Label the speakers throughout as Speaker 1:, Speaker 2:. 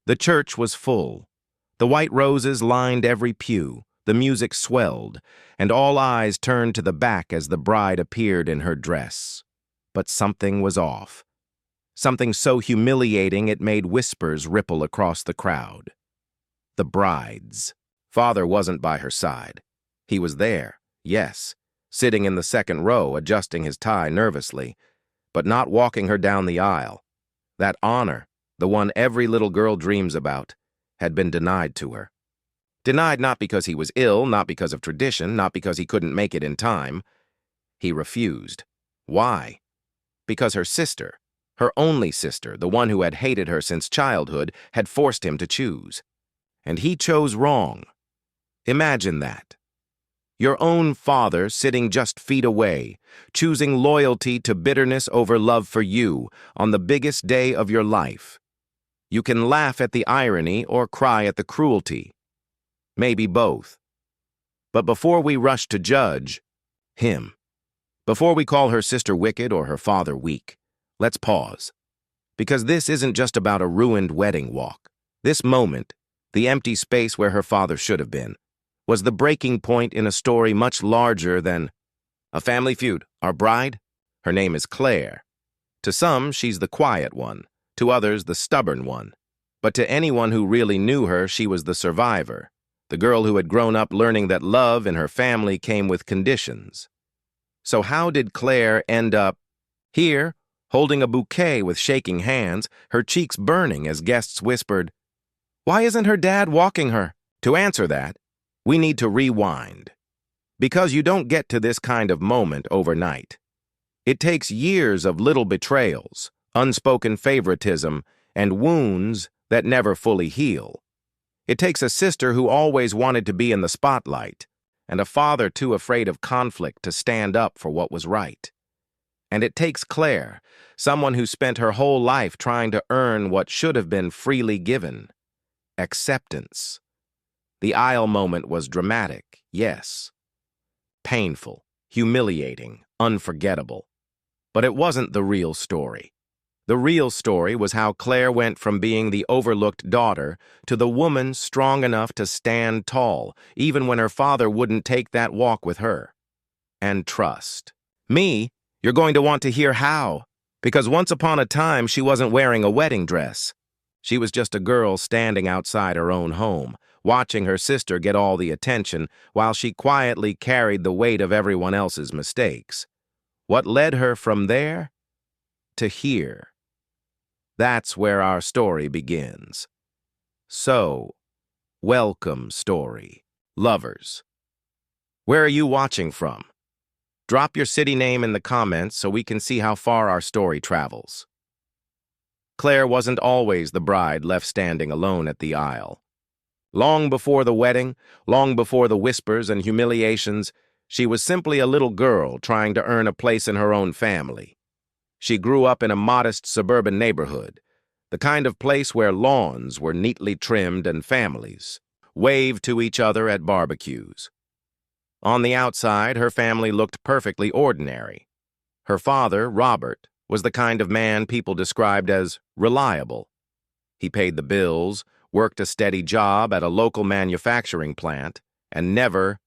Speaker 1: The church was full. The white roses lined every pew, the music swelled, and all eyes turned to the back as the bride appeared in her dress. But something was off. Something so humiliating it made whispers ripple across the crowd. The bride's father wasn't by her side. He was there, yes, sitting in the second row, adjusting his tie nervously, but not walking her down the aisle. That honor, the one every little girl dreams about, had been denied to her. Denied not because he was ill, not because of tradition, not because he couldn't make it in time. He refused. Why? Because her sister, her only sister, the one who had hated her since childhood, had forced him to choose. And he chose wrong. Imagine that. Your own father sitting just feet away, choosing loyalty to bitterness over love for you on the biggest day of your life. You can laugh at the irony or cry at the cruelty. Maybe both. But before we rush to judge him, before we call her sister wicked or her father weak, let's pause. Because this isn't just about a ruined wedding walk. This moment, the empty space where her father should have been, was the breaking point in a story much larger than a family feud. Our bride? Her name is Claire. To some, she's the quiet one. To others, the stubborn one. But to anyone who really knew her, she was the survivor. The girl who had grown up learning that love in her family came with conditions. So how did Claire end up here, holding a bouquet with shaking hands, her cheeks burning as guests whispered, "Why isn't her dad walking her?" To answer that, we need to rewind. Because you don't get to this kind of moment overnight. It takes years of little betrayals, unspoken favoritism, and wounds that never fully heal. It takes a sister who always wanted to be in the spotlight, and a father too afraid of conflict to stand up for what was right. And it takes Claire, someone who spent her whole life trying to earn what should have been freely given. Acceptance. The aisle moment was dramatic, yes. Painful, humiliating, unforgettable. But it wasn't the real story. The real story was how Claire went from being the overlooked daughter to the woman strong enough to stand tall, even when her father wouldn't take that walk with her. And trust. Me, you're going to want to hear how. Because once upon a time, she wasn't wearing a wedding dress. She was just a girl standing outside her own home, watching her sister get all the attention while she quietly carried the weight of everyone else's mistakes. What led her from there to here? That's where our story begins. So, welcome, story lovers. Where are you watching from? Drop your city name in the comments so we can see how far our story travels. Claire wasn't always the bride left standing alone at the aisle. Long before the wedding, long before the whispers and humiliations, she was simply a little girl trying to earn a place in her own family. She grew up in a modest suburban neighborhood, the kind of place where lawns were neatly trimmed and families waved to each other at barbecues. On the outside, her family looked perfectly ordinary. Her father, Robert, was the kind of man people described as reliable. He paid the bills, worked a steady job at a local manufacturing plant, and never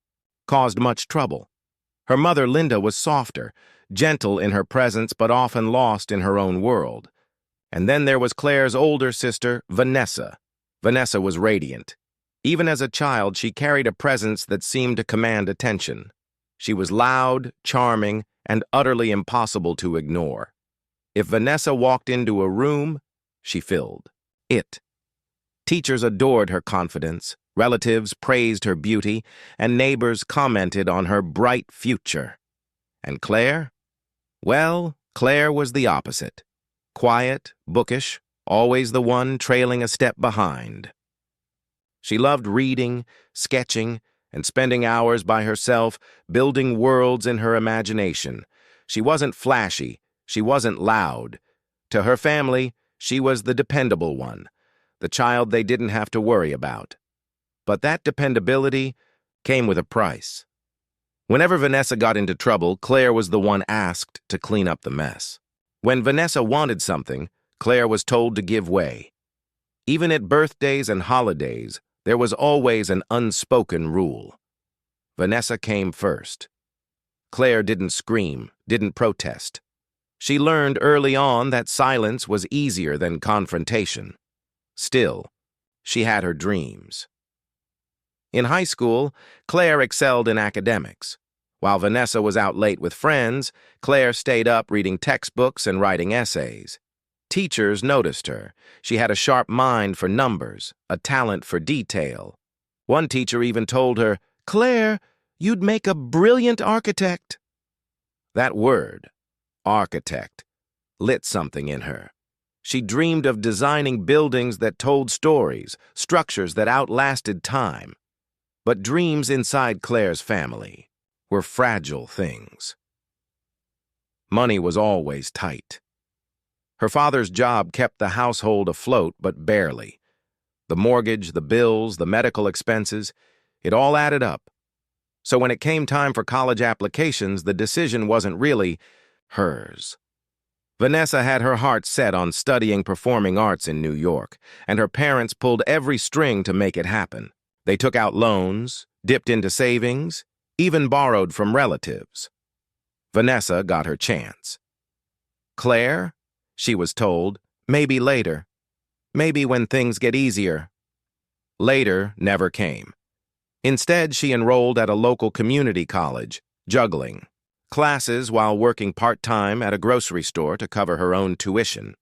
Speaker 1: caused much trouble. Her mother, Linda, was softer, gentle in her presence but often lost in her own world. And then there was Claire's older sister, Vanessa. Vanessa was radiant. Even as a child, she carried a presence that seemed to command attention. She was loud, charming, and utterly impossible to ignore. If Vanessa walked into a room, she filled it. Teachers adored her confidence, relatives praised her beauty, and neighbors commented on her bright future. And Claire? Well, Claire was the opposite. Quiet, bookish, always the one trailing a step behind. She loved reading, sketching, and spending hours by herself, building worlds in her imagination. She wasn't flashy, she wasn't loud. To her family, she was the dependable one, the child they didn't have to worry about. But that dependability came with a price. Whenever Vanessa got into trouble, Claire was the one asked to clean up the mess. When Vanessa wanted something, Claire was told to give way. Even at birthdays and holidays, there was always an unspoken rule. Vanessa came first. Claire didn't scream, didn't protest. She learned early on that silence was easier than confrontation. Still, she had her dreams. In high school, Claire excelled in academics. While Vanessa was out late with friends, Claire stayed up reading textbooks and writing essays. Teachers noticed her. She had a sharp mind for numbers, a talent for detail. One teacher even told her, "Claire, you'd make a brilliant architect." That word, architect, lit something in her. She dreamed of designing buildings that told stories, structures that outlasted time. But dreams inside Claire's family were fragile things. Money was always tight. Her father's job kept the household afloat, but barely. The mortgage, the bills, the medical expenses, it all added up. So when it came time for college applications, the decision wasn't really hers. Vanessa had her heart set on studying performing arts in New York, and her parents pulled every string to make it happen. They took out loans, dipped into savings, even borrowed from relatives. Vanessa got her chance. Claire, she was told, maybe later. Maybe when things get easier. Later never came. Instead, she enrolled at a local community college, juggling classes while working part-time at a grocery store to cover her own tuition.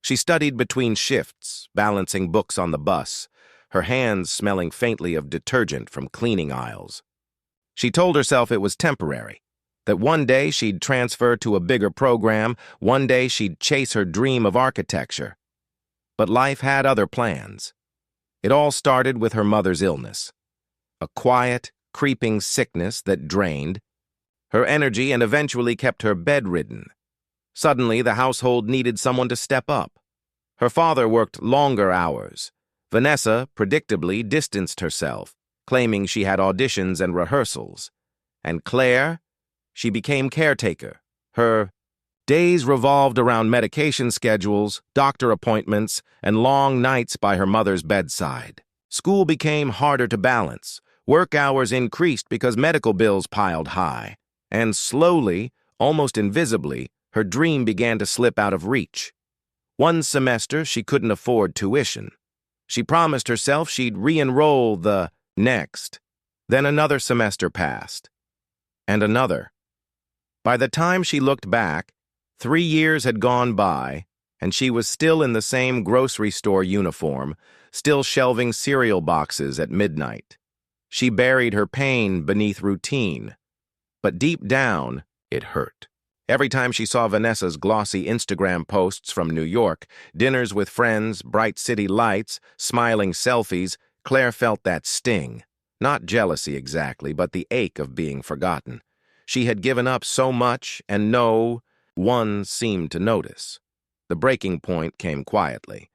Speaker 1: She studied between shifts, balancing books on the bus, her hands smelling faintly of detergent from cleaning aisles. She told herself it was temporary, that one day she'd transfer to a bigger program, one day she'd chase her dream of architecture. But life had other plans. It all started with her mother's illness. A quiet, creeping sickness that drained her energy and eventually kept her bedridden. Suddenly, the household needed someone to step up. Her father worked longer hours. Vanessa, predictably, distanced herself, claiming she had auditions and rehearsals. And Claire, she became caretaker. Her days revolved around medication schedules, doctor appointments, and long nights by her mother's bedside. School became harder to balance. Work hours increased because medical bills piled high. And slowly, almost invisibly, her dream began to slip out of reach. One semester, she couldn't afford tuition. She promised herself she'd re-enroll the next. Then another semester passed. And another. By the time she looked back, 3 years had gone by, and she was still in the same grocery store uniform, still shelving cereal boxes at midnight. She buried her pain beneath routine. But deep down, it hurt. Every time she saw Vanessa's glossy Instagram posts from New York, dinners with friends, bright city lights, smiling selfies, Claire felt that sting. Not jealousy exactly, but the ache of being forgotten. She had given up so much, and no one seemed to notice. The breaking point came quietly.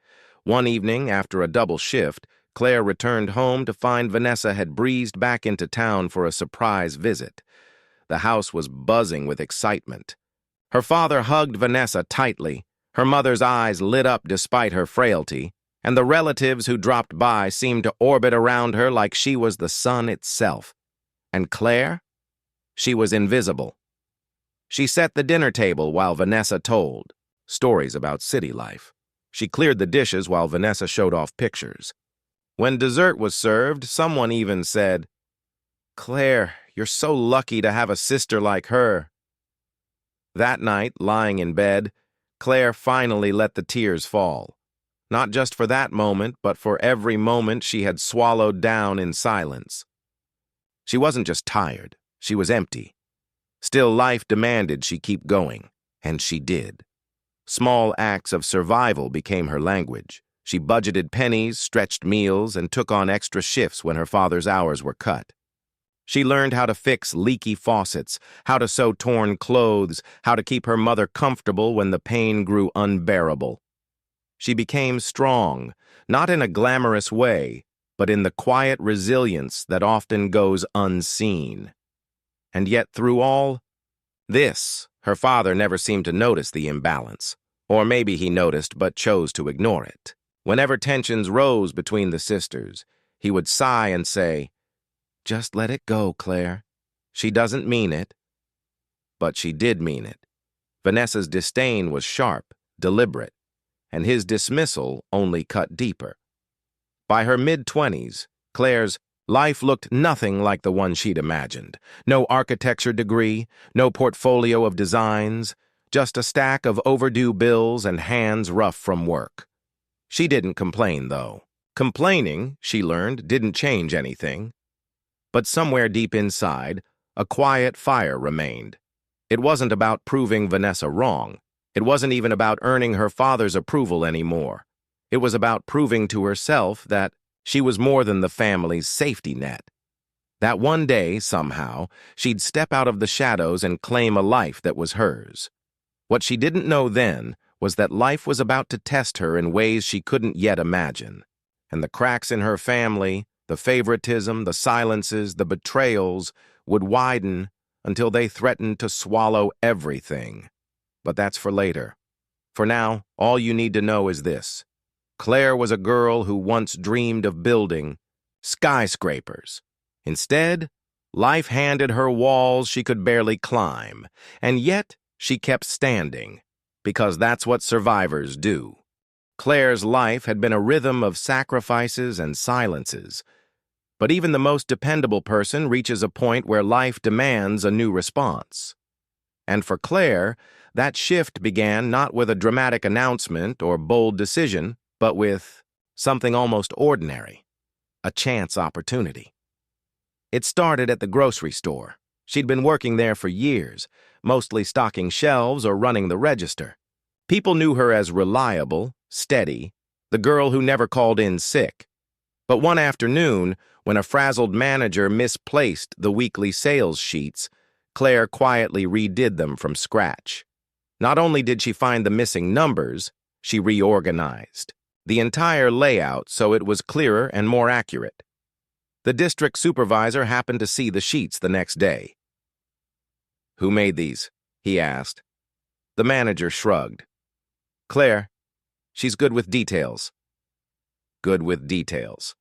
Speaker 1: One evening, after a double shift, Claire returned home to find Vanessa had breezed back into town for a surprise visit. The house was buzzing with excitement. Her father hugged Vanessa tightly, her mother's eyes lit up despite her frailty, and the relatives who dropped by seemed to orbit around her like she was the sun itself. And Claire? She was invisible. She set the dinner table while Vanessa told stories about city life. She cleared the dishes while Vanessa showed off pictures. When dessert was served, someone even said, "Claire, you're so lucky to have a sister like her." That night, lying in bed, Claire finally let the tears fall. Not just for that moment, but for every moment she had swallowed down in silence. She wasn't just tired, she was empty. Still, life demanded she keep going, and she did. Small acts of survival became her language. She budgeted pennies, stretched meals, and took on extra shifts when her father's hours were cut. She learned how to fix leaky faucets, how to sew torn clothes, how to keep her mother comfortable when the pain grew unbearable. She became strong, not in a glamorous way, but in the quiet resilience that often goes unseen. And yet through all this, her father never seemed to notice the imbalance. Or maybe he noticed but chose to ignore it. Whenever tensions rose between the sisters, he would sigh and say, "Just let it go, Claire. She doesn't mean it." But she did mean it. Vanessa's disdain was sharp, deliberate, and his dismissal only cut deeper. By her mid-20s, Claire's life looked nothing like the one she'd imagined. No architecture degree, no portfolio of designs, just a stack of overdue bills and hands rough from work. She didn't complain, though. Complaining, she learned, didn't change anything. But somewhere deep inside, a quiet fire remained. It wasn't about proving Vanessa wrong. It wasn't even about earning her father's approval anymore. It was about proving to herself that she was more than the family's safety net. That one day, somehow, she'd step out of the shadows and claim a life that was hers. What she didn't know then was that life was about to test her in ways she couldn't yet imagine. And the cracks in her family, the favoritism, the silences, the betrayals, would widen until they threatened to swallow everything. But that's for later. For now, all you need to know is this. Claire was a girl who once dreamed of building skyscrapers. Instead, life handed her walls she could barely climb, and yet she kept standing, because that's what survivors do. Claire's life had been a rhythm of sacrifices and silences, but even the most dependable person reaches a point where life demands a new response. And for Claire, that shift began not with a dramatic announcement or bold decision, but with something almost ordinary, a chance opportunity. It started at the grocery store. She'd been working there for years, mostly stocking shelves or running the register. People knew her as reliable, steady, the girl who never called in sick. But one afternoon, when a frazzled manager misplaced the weekly sales sheets, Claire quietly redid them from scratch. Not only did she find the missing numbers, she reorganized the entire layout so it was clearer and more accurate. The district supervisor happened to see the sheets the next day. "Who made these?" he asked. The manager shrugged. "Claire, she's good with details." Good with details.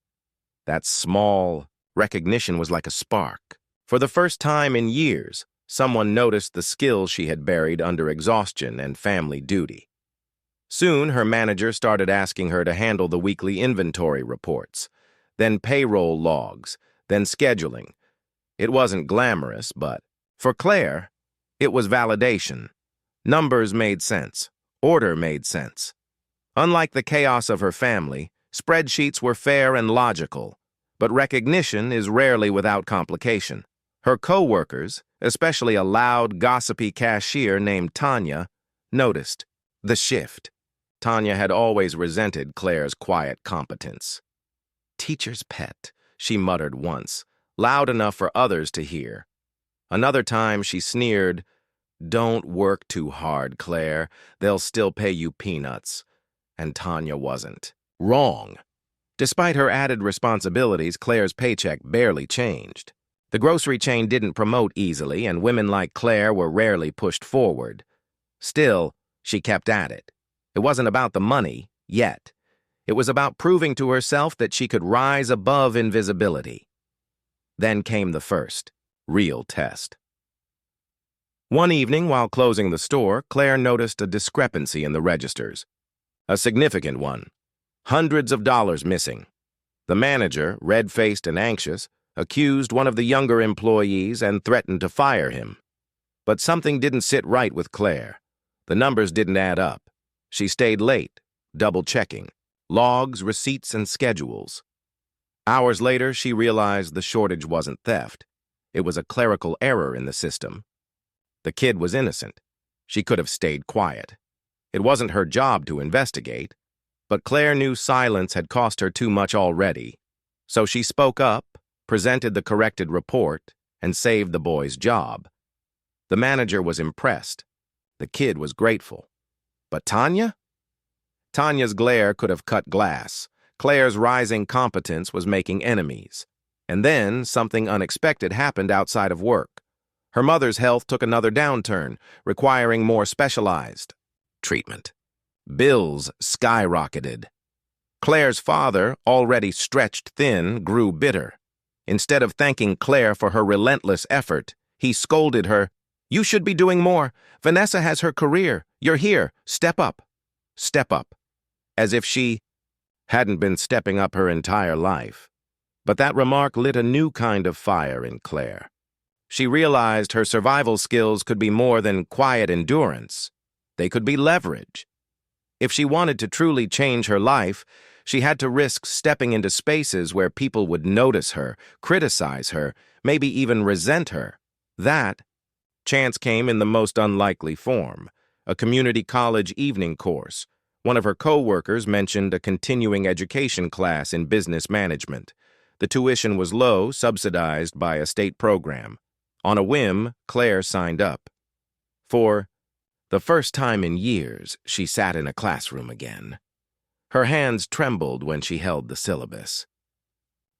Speaker 1: That small recognition was like a spark. For the first time in years, someone noticed the skills she had buried under exhaustion and family duty. Soon, her manager started asking her to handle the weekly inventory reports, then payroll logs, then scheduling. It wasn't glamorous, but for Claire, it was validation. Numbers made sense. Order made sense. Unlike the chaos of her family, spreadsheets were fair and logical, but recognition is rarely without complication. Her co-workers, especially a loud, gossipy cashier named Tanya, noticed the shift. Tanya had always resented Claire's quiet competence. "Teacher's pet," she muttered once, loud enough for others to hear. Another time she sneered, "Don't work too hard, Claire. They'll still pay you peanuts." And Tanya wasn't wrong. Despite her added responsibilities, Claire's paycheck barely changed. The grocery chain didn't promote easily, and women like Claire were rarely pushed forward. Still, she kept at it. It wasn't about the money, yet. It was about proving to herself that she could rise above invisibility. Then came the first, real test. One evening, while closing the store, Claire noticed a discrepancy in the registers. A significant one. Hundreds of dollars missing. The manager, red-faced and anxious, accused one of the younger employees and threatened to fire him. But something didn't sit right with Claire. The numbers didn't add up. She stayed late, double-checking logs, receipts, and schedules. Hours later, she realized the shortage wasn't theft. It was a clerical error in the system. The kid was innocent. She could have stayed quiet. It wasn't her job to investigate, but Claire knew silence had cost her too much already. So she spoke up, presented the corrected report, and saved the boy's job. The manager was impressed. The kid was grateful. But Tanya? Tanya's glare could have cut glass. Claire's rising competence was making enemies. And then something unexpected happened outside of work. Her mother's health took another downturn, requiring more specialized treatment. Bills skyrocketed. Claire's father, already stretched thin, grew bitter. Instead of thanking Claire for her relentless effort, he scolded her. "You should be doing more. Vanessa has her career. You're here. Step up. Step up." As if she hadn't been stepping up her entire life. But that remark lit a new kind of fire in Claire. She realized her survival skills could be more than quiet endurance. They could be leverage. If she wanted to truly change her life, she had to risk stepping into spaces where people would notice her, criticize her, maybe even resent her. That chance came in the most unlikely form, a community college evening course. One of her co-workers mentioned a continuing education class in business management. The tuition was low, subsidized by a state program. On a whim, Claire signed up. For the first time in years, she sat in a classroom again. Her hands trembled when she held the syllabus.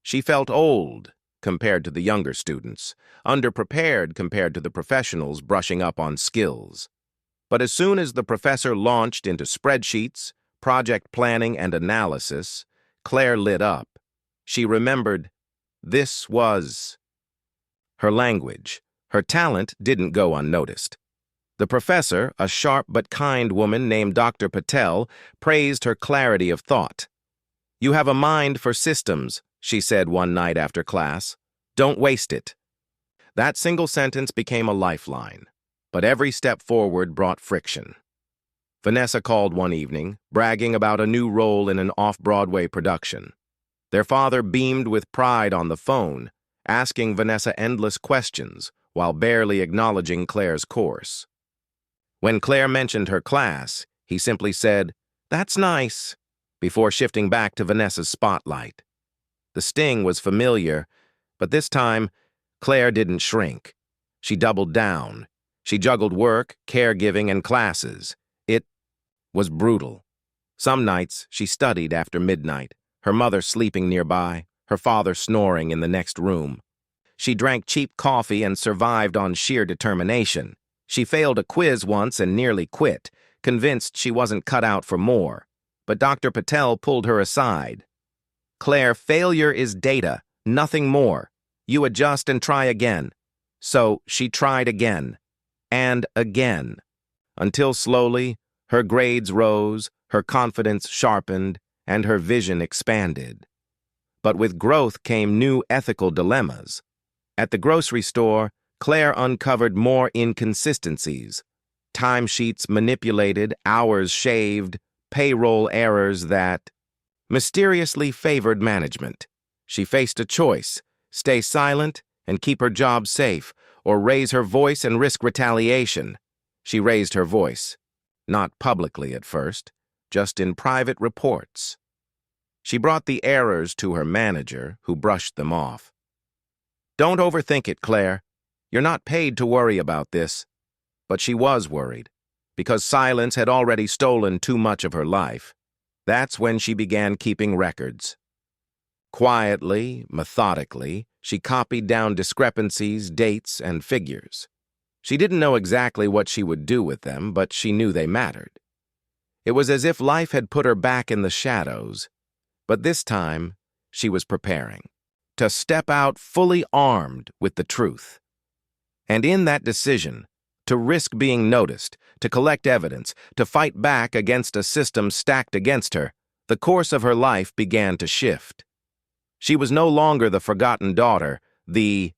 Speaker 1: She felt old compared to the younger students, underprepared compared to the professionals brushing up on skills. But as soon as the professor launched into spreadsheets, project planning, and analysis, Claire lit up. She remembered this was her language. Her talent didn't go unnoticed. The professor, a sharp but kind woman named Dr. Patel, praised her clarity of thought. "You have a mind for systems," she said one night after class. "Don't waste it." That single sentence became a lifeline, but every step forward brought friction. Vanessa called one evening, bragging about a new role in an off-Broadway production. Their father beamed with pride on the phone, asking Vanessa endless questions while barely acknowledging Claire's course. When Claire mentioned her class, he simply said, "That's nice," before shifting back to Vanessa's spotlight. The sting was familiar, but this time, Claire didn't shrink. She doubled down. She juggled work, caregiving, and classes. It was brutal. Some nights, she studied after midnight, her mother sleeping nearby, her father snoring in the next room. She drank cheap coffee and survived on sheer determination. She failed a quiz once and nearly quit, convinced she wasn't cut out for more. But Dr. Patel pulled her aside. "Claire, failure is data, nothing more. You adjust and try again." So she tried again, and again, until slowly her grades rose, her confidence sharpened, and her vision expanded. But with growth came new ethical dilemmas. At the grocery store, Claire uncovered more inconsistencies. Timesheets manipulated, hours shaved, payroll errors that mysteriously favored management. She faced a choice: stay silent and keep her job safe, or raise her voice and risk retaliation. She raised her voice. Not publicly at first, just in private reports. She brought the errors to her manager, who brushed them off. "Don't overthink it, Claire. You're not paid to worry about this." But she was worried, because silence had already stolen too much of her life. That's when she began keeping records. Quietly, methodically, she copied down discrepancies, dates, and figures. She didn't know exactly what she would do with them, but she knew they mattered. It was as if life had put her back in the shadows, but this time she was preparing to step out fully armed with the truth. And in that decision, to risk being noticed, to collect evidence, to fight back against a system stacked against her, the course of her life began to shift. She was no longer the forgotten daughter, the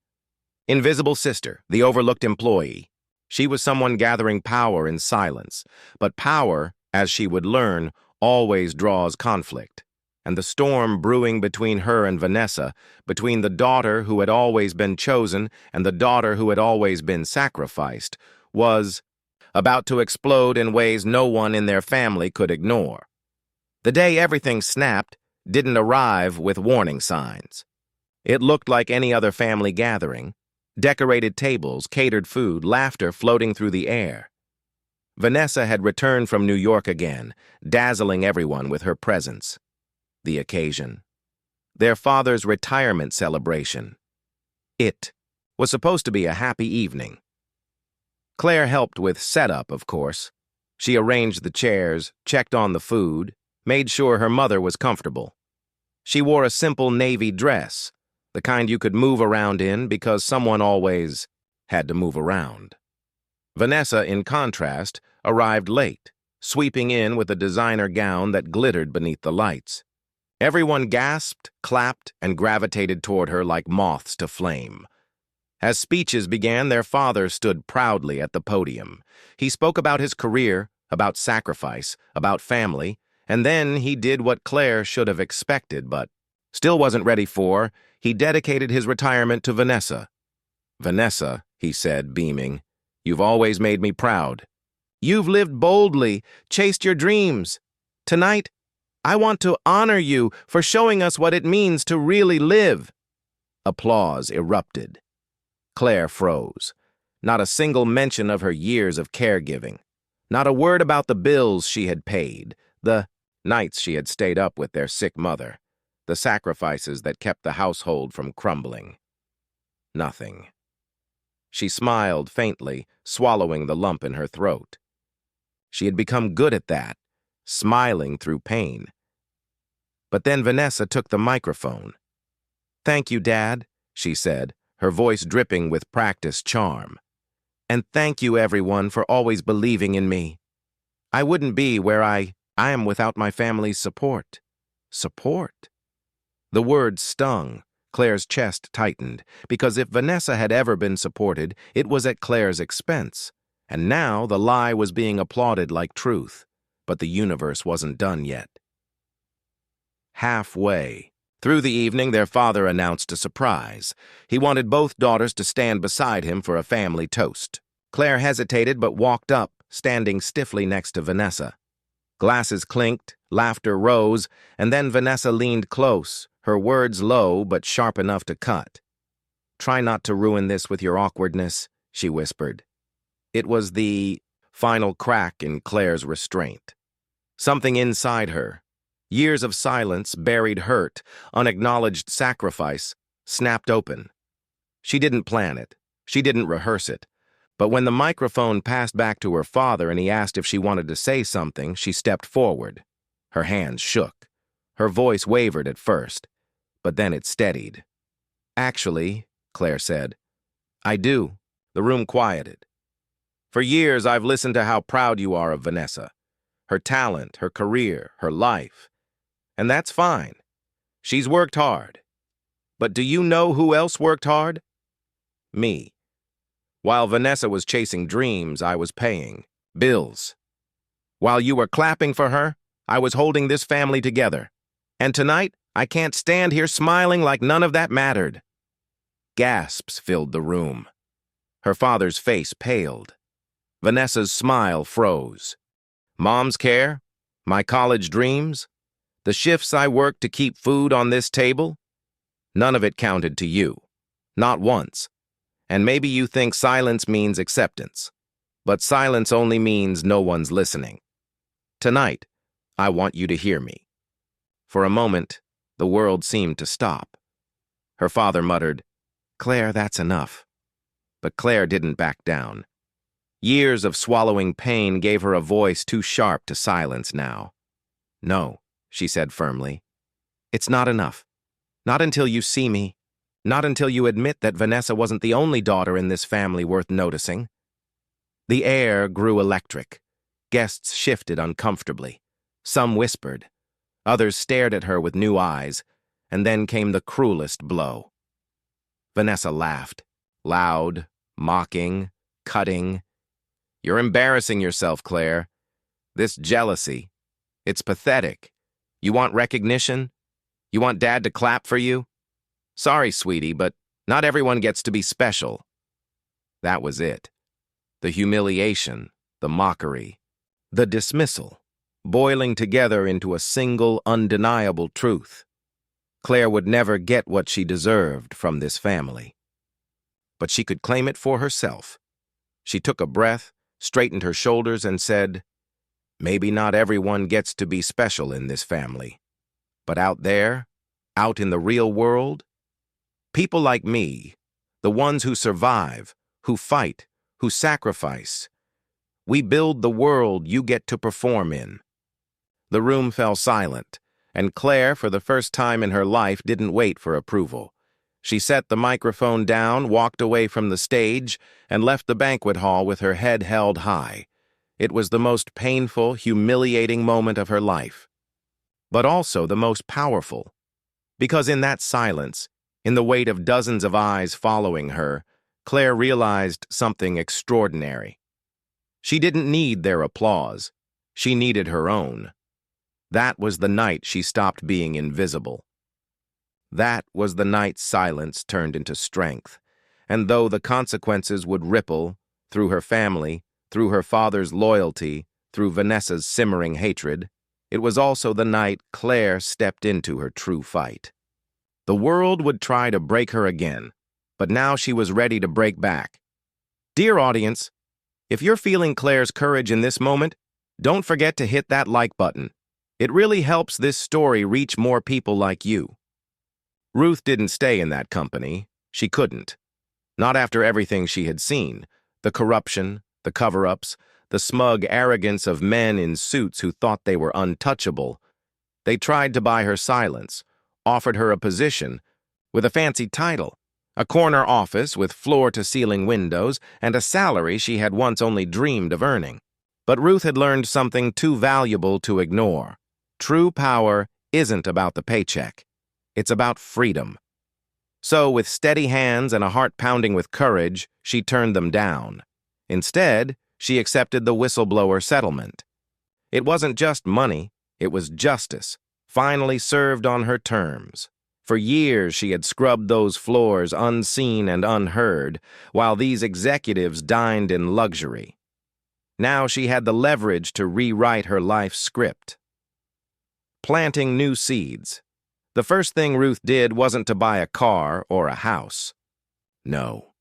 Speaker 1: invisible sister, the overlooked employee. She was someone gathering power in silence, but power, as she would learn, always draws conflict. And the storm brewing between her and Vanessa, between the daughter who had always been chosen and the daughter who had always been sacrificed, was about to explode in ways no one in their family could ignore. The day everything snapped didn't arrive with warning signs. It looked like any other family gathering: decorated tables, catered food, laughter floating through the air. Vanessa had returned from New York again, dazzling everyone with her presence. The occasion: their father's retirement celebration. It was supposed to be a happy evening. Claire helped with setup, of course. She arranged the chairs, checked on the food, made sure her mother was comfortable. She wore a simple navy dress, the kind you could move around in because someone always had to move around. Vanessa, in contrast, arrived late, sweeping in with a designer gown that glittered beneath the lights. Everyone gasped, clapped, and gravitated toward her like moths to flame. As speeches began, their father stood proudly at the podium. He spoke about his career, about sacrifice, about family, and then he did what Claire should have expected but still wasn't ready for. He dedicated his retirement to Vanessa. "Vanessa," he said, beaming, "you've always made me proud. You've lived boldly, chased your dreams. Tonight, I want to honor you for showing us what it means to really live." Applause erupted. Claire froze. Not a single mention of her years of caregiving. Not a word about the bills she had paid, the nights she had stayed up with their sick mother, the sacrifices that kept the household from crumbling. Nothing. She smiled faintly, swallowing the lump in her throat. She had become good at that, smiling through pain. But then Vanessa took the microphone. "Thank you, Dad," she said, her voice dripping with practiced charm. "And thank you, everyone, for always believing in me. I wouldn't be where I am without my family's support." Support? The word stung. Claire's chest tightened, because if Vanessa had ever been supported, it was at Claire's expense. And now the lie was being applauded like truth. But the universe wasn't done yet. Halfway through the evening, their father announced a surprise. He wanted both daughters to stand beside him for a family toast. Claire hesitated but walked up, standing stiffly next to Vanessa. Glasses clinked, laughter rose, and then Vanessa leaned close, her words low but sharp enough to cut. "Try not to ruin this with your awkwardness," she whispered. It was the final crack in Claire's restraint. Something inside her, years of silence, buried hurt, unacknowledged sacrifice, snapped open. She didn't plan it. She didn't rehearse it. But when the microphone passed back to her father and he asked if she wanted to say something, she stepped forward. Her hands shook. Her voice wavered at first, but then it steadied. "Actually," Claire said, "I do." The room quieted. "For years, I've listened to how proud you are of Vanessa. Her talent, her career, her life. And that's fine. She's worked hard. But do you know who else worked hard? Me. While Vanessa was chasing dreams, I was paying bills. While you were clapping for her, I was holding this family together. And tonight, I can't stand here smiling like none of that mattered." Gasps filled the room. Her father's face paled. Vanessa's smile froze. "Mom's care? My college dreams? The shifts I worked to keep food on this table? None of it counted to you. Not once. And maybe you think silence means acceptance. But silence only means no one's listening. Tonight, I want you to hear me." For a moment, the world seemed to stop. Her father muttered, "Claire, that's enough." But Claire didn't back down. Years of swallowing pain gave her a voice too sharp to silence now. "No," she said firmly. "It's not enough. Not until you see me. Not until you admit that Vanessa wasn't the only daughter in this family worth noticing." The air grew electric. Guests shifted uncomfortably. Some whispered. Others stared at her with new eyes, and then came the cruelest blow. Vanessa laughed, loud, mocking, cutting. "You're embarrassing yourself, Claire. This jealousy, it's pathetic. You want recognition? You want Dad to clap for you? Sorry, sweetie, but not everyone gets to be special." That was it. The humiliation, the mockery, the dismissal, boiling together into a single, undeniable truth. Claire would never get what she deserved from this family. But she could claim it for herself. She took a breath, straightened her shoulders, and said, "Maybe not everyone gets to be special in this family. But out there, out in the real world, people like me, the ones who survive, who fight, who sacrifice, we build the world you get to perform in." The room fell silent, and Claire, for the first time in her life, didn't wait for approval. She set the microphone down, walked away from the stage, and left the banquet hall with her head held high. It was the most painful, humiliating moment of her life, but also the most powerful, because in that silence, in the weight of dozens of eyes following her, Claire realized something extraordinary. She didn't need their applause. She needed her own. That was the night she stopped being invisible. That was the night silence turned into strength, and though the consequences would ripple through her family, through her father's loyalty, through Vanessa's simmering hatred, it was also the night Claire stepped into her true fight. The world would try to break her again, but now she was ready to break back. Dear audience, if you're feeling Claire's courage in this moment, don't forget to hit that like button. It really helps this story reach more people like you. Ruth didn't stay in that company. She couldn't. Not after everything she had seen, the corruption, the cover-ups, the smug arrogance of men in suits who thought they were untouchable. They tried to buy her silence, offered her a position with a fancy title, a corner office with floor-to-ceiling windows, and a salary she had once only dreamed of earning. But Ruth had learned something too valuable to ignore. True power isn't about the paycheck. It's about freedom. So, with steady hands and a heart pounding with courage, she turned them down. Instead, she accepted the whistleblower settlement. It wasn't just money, it was justice, finally served on her terms. For years she had scrubbed those floors unseen and unheard, while these executives dined in luxury. Now she had the leverage to rewrite her life's script. Planting new seeds. The first thing Ruth did wasn't to buy a car or a house. No.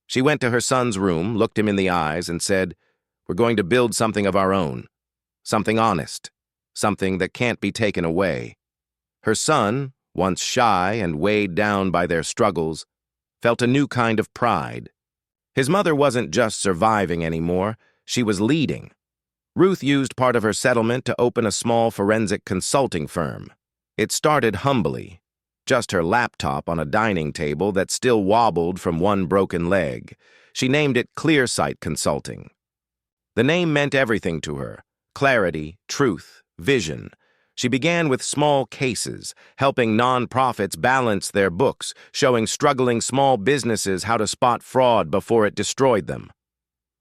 Speaker 1: She went to her son's room, looked him in the eyes, and said, "We're going to build something of our own. Something honest. Something that can't be taken away." Her son, once shy and weighed down by their struggles, felt a new kind of pride. His mother wasn't just surviving anymore, she was leading. Ruth used part of her settlement to open a small forensic consulting firm. It started humbly, just her laptop on a dining table that still wobbled from one broken leg. She named it ClearSight Consulting. The name meant everything to her: clarity, truth, vision. She began with small cases, helping nonprofits balance their books, showing struggling small businesses how to spot fraud before it destroyed them.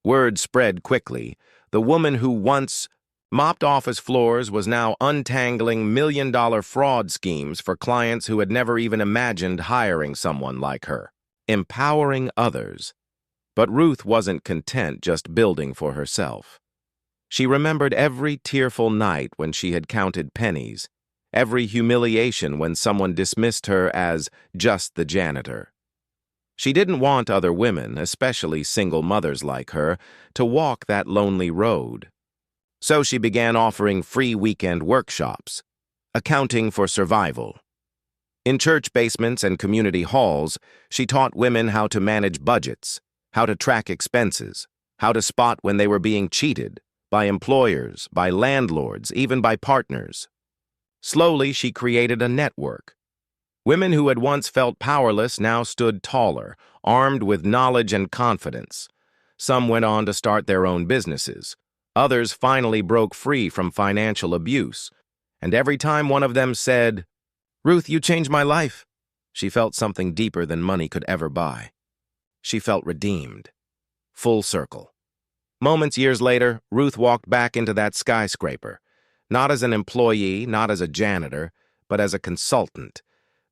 Speaker 1: Word spread quickly. The woman who once mopped office floors was now untangling million-dollar fraud schemes for clients who had never even imagined hiring someone like her, empowering others. But Ruth wasn't content just building for herself. She remembered every tearful night when she had counted pennies, every humiliation when someone dismissed her as just the janitor. She didn't want other women, especially single mothers like her, to walk that lonely road. So she began offering free weekend workshops, accounting for survival. In church basements and community halls, she taught women how to manage budgets, how to track expenses, how to spot when they were being cheated, by employers, by landlords, even by partners. Slowly, she created a network. Women who had once felt powerless now stood taller, armed with knowledge and confidence. Some went on to start their own businesses. Others finally broke free from financial abuse. And every time one of them said, "Ruth, you changed my life," she felt something deeper than money could ever buy. She felt redeemed. Full circle. Moments years later, Ruth walked back into that skyscraper, not as an employee, not as a janitor, but as a consultant.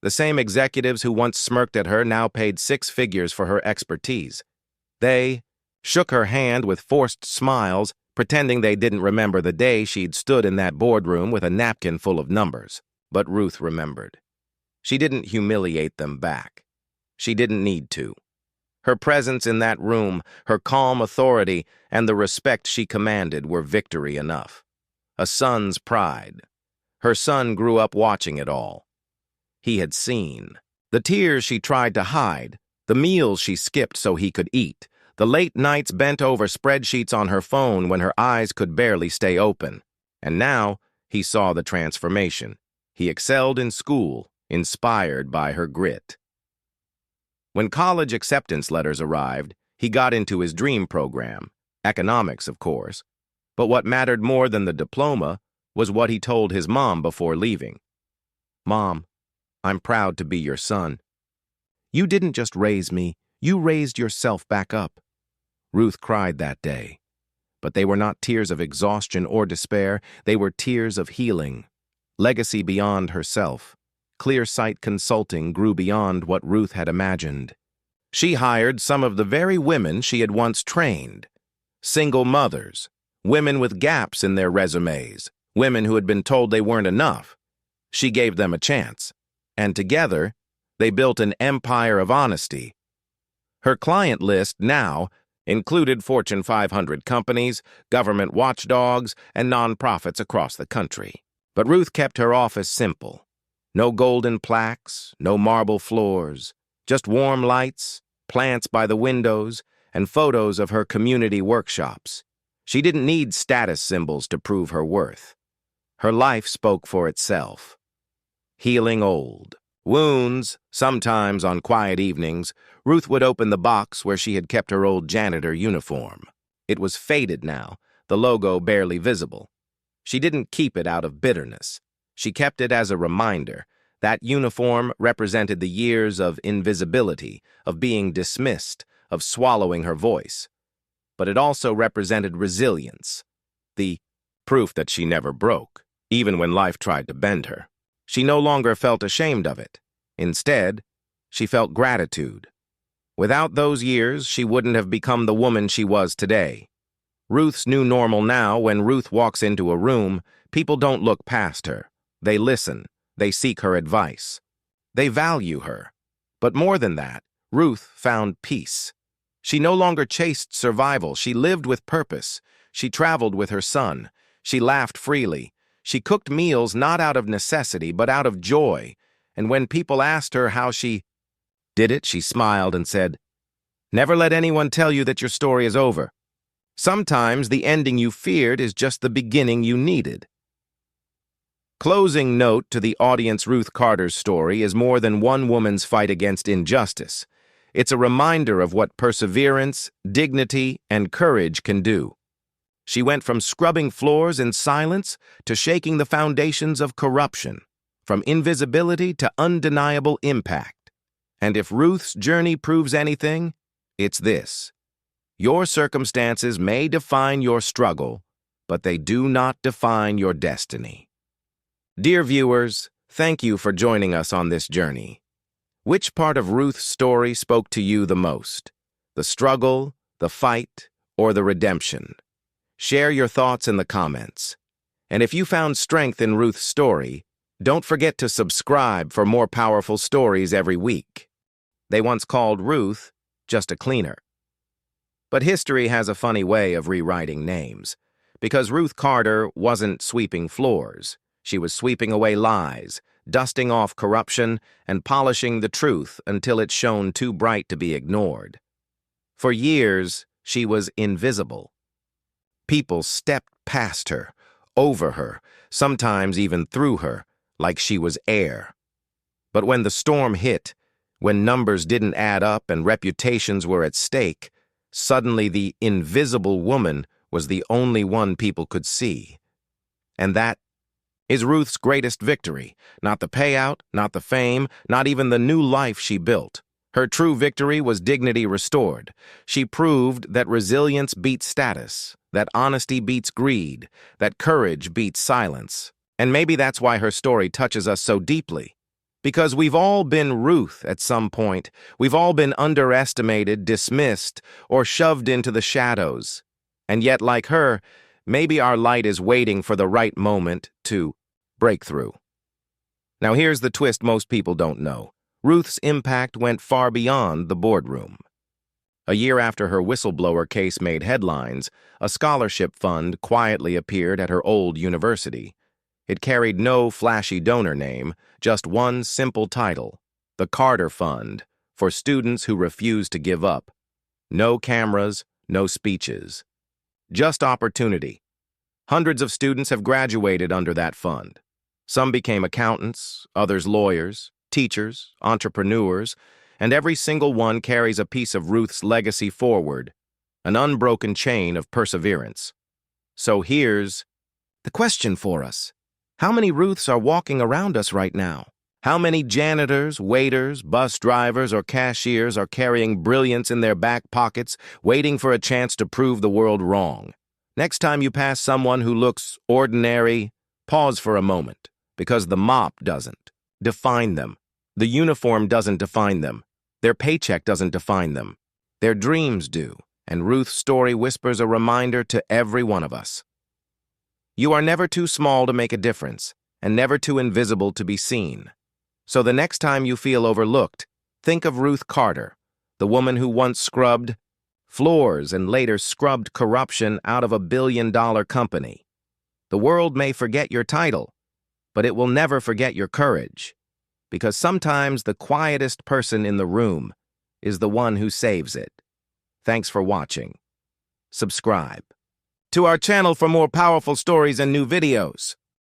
Speaker 1: The same executives who once smirked at her now paid 6 figures for her expertise. They shook her hand with forced smiles, pretending they didn't remember the day she'd stood in that boardroom with a napkin full of numbers. But Ruth remembered. She didn't humiliate them back. She didn't need to. Her presence in that room, her calm authority, and the respect she commanded were victory enough. A son's pride. Her son grew up watching it all. He had seen. The tears she tried to hide, the meals she skipped so he could eat, the late nights bent over spreadsheets on her phone when her eyes could barely stay open. And now, he saw the transformation. He excelled in school, inspired by her grit. When college acceptance letters arrived, he got into his dream program, economics, of course. But what mattered more than the diploma was what he told his mom before leaving. "Mom, I'm proud to be your son. You didn't just raise me, you raised yourself back up." Ruth cried that day. But they were not tears of exhaustion or despair, they were tears of healing. Legacy beyond herself. Clear Sight Consulting grew beyond what Ruth had imagined. She hired some of the very women she had once trained. Single mothers, women with gaps in their resumes, women who had been told they weren't enough. She gave them a chance, and together, they built an empire of honesty. Her client list now included Fortune 500 companies, government watchdogs, and nonprofits across the country. But Ruth kept her office simple. No golden plaques, no marble floors, just warm lights, plants by the windows, and photos of her community workshops. She didn't need status symbols to prove her worth. Her life spoke for itself. Healing old wounds, sometimes on quiet evenings, Ruth would open the box where she had kept her old janitor uniform. It was faded now, the logo barely visible. She didn't keep it out of bitterness. She kept it as a reminder. That uniform represented the years of invisibility, of being dismissed, of swallowing her voice. But it also represented resilience, the proof that she never broke, even when life tried to bend her. She no longer felt ashamed of it. Instead, she felt gratitude. Without those years, she wouldn't have become the woman she was today. Ruth's new normal now, when Ruth walks into a room, people don't look past her. They listen. They seek her advice. They value her. But more than that, Ruth found peace. She no longer chased survival. She lived with purpose. She traveled with her son. She laughed freely. She cooked meals not out of necessity, but out of joy. And when people asked her how she did it, she smiled and said, "Never let anyone tell you that your story is over. Sometimes the ending you feared is just the beginning you needed." Closing note to the audience. Ruth Carter's story is more than one woman's fight against injustice. It's a reminder of what perseverance, dignity, and courage can do. She went from scrubbing floors in silence to shaking the foundations of corruption, from invisibility to undeniable impact. And if Ruth's journey proves anything, it's this: your circumstances may define your struggle, but they do not define your destiny. Dear viewers, thank you for joining us on this journey. Which part of Ruth's story spoke to you the most? The struggle, the fight, or the redemption? Share your thoughts in the comments. And if you found strength in Ruth's story, don't forget to subscribe for more powerful stories every week. They once called Ruth just a cleaner. But history has a funny way of rewriting names, because Ruth Carter wasn't sweeping floors. She was sweeping away lies, dusting off corruption, and polishing the truth until it shone too bright to be ignored. For years, she was invisible. People stepped past her, over her, sometimes even through her, like she was air. But when the storm hit, when numbers didn't add up and reputations were at stake, suddenly the invisible woman was the only one people could see. And that is Ruth's greatest victory. Not the payout, not the fame, not even the new life she built. Her true victory was dignity restored. She proved that resilience beats status, that honesty beats greed, that courage beats silence. And maybe that's why her story touches us so deeply. Because we've all been Ruth at some point. We've all been underestimated, dismissed, or shoved into the shadows. And yet, like her, maybe our light is waiting for the right moment to break through. Now here's the twist most people don't know. Ruth's impact went far beyond the boardroom. A year after her whistleblower case made headlines, a scholarship fund quietly appeared at her old university. It carried no flashy donor name, just one simple title: the Carter Fund, for students who refused to give up. No cameras, no speeches. Just opportunity. Hundreds of students have graduated under that fund. Some became accountants, others lawyers, teachers, entrepreneurs, and every single one carries a piece of Ruth's legacy forward, an unbroken chain of perseverance. So here's the question for us. How many Ruths are walking around us right now? How many janitors, waiters, bus drivers, or cashiers are carrying brilliance in their back pockets, waiting for a chance to prove the world wrong? Next time you pass someone who looks ordinary, pause for a moment, because the mop doesn't define them. The uniform doesn't define them. Their paycheck doesn't define them. Their dreams do, and Ruth's story whispers a reminder to every one of us. You are never too small to make a difference, and never too invisible to be seen. So the next time you feel overlooked, think of Ruth Carter, the woman who once scrubbed floors and later scrubbed corruption out of $1 billion company. The world may forget your title, but it will never forget your courage, because sometimes the quietest person in the room is the one who saves it. Thanks for watching. Subscribe to our channel for more powerful stories and new videos.